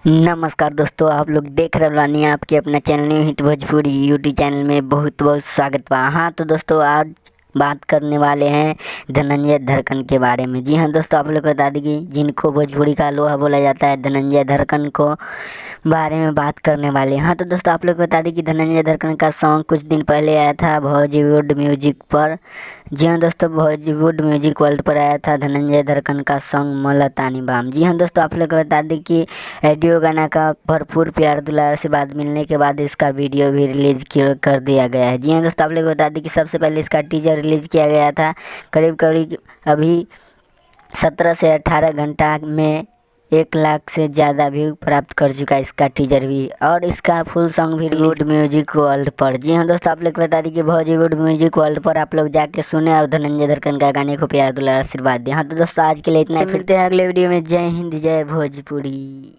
नमस्कार दोस्तों, आप लोग देख रहे हो आपके अपना channel new hit Bhojpuri YouTube channel में बहुत बहुत स्वागत बा। हाँ तो दोस्तों, आज बात करने वाले हैं धनंजय धड़कन के बारे में। जी हाँ दोस्तों, आप लोग को बता दें कि जिनको भोजपुरी का लोहा बोला जाता है, धनंजय धड़कन को बारे में बात करने वाले हैं। हाँ तो दोस्तों, आप लोग को बता दें कि धनंजय धड़कन का सॉन्ग कुछ दिन पहले आया था बॉलीवुड म्यूजिक पर। जी हाँ दोस्तों, बॉलीवुड म्यूजिक वर्ल्ड पर आया था धनंजय धड़कन का सॉन्ग मलतानी बाम। जी हाँ दोस्तों, आप लोग को बता दें कि ऑडियो गाना का भरपूर प्यार दुलार से बाद मिलने के बाद इसका वीडियो भी रिलीज कर दिया गया है। जी हाँ दोस्तों, आप लोग को बता दें कि सबसे पहले इसका टीजर रिलीज किया गया था करीब करीब अभी 17 से 18 घंटा में 1 लाख से ज़्यादा व्यू प्राप्त कर चुका है इसका टीजर भी, और इसका फुल सॉन्ग भी बॉलीवुड म्यूजिक वर्ल्ड पर। जी हाँ दोस्तों, आप लोग को बता दें कि बॉलीवुड म्यूजिक वर्ल्ड पर आप लोग जाके सुने और धनंजय धड़कन का गाने को प्यार दुलार आशीर्वाद दें। हाँ तो दोस्तों, आज के लिए इतना ही, मिलते हैं अगले वीडियो में। जय हिंद, जय भोजपुरी।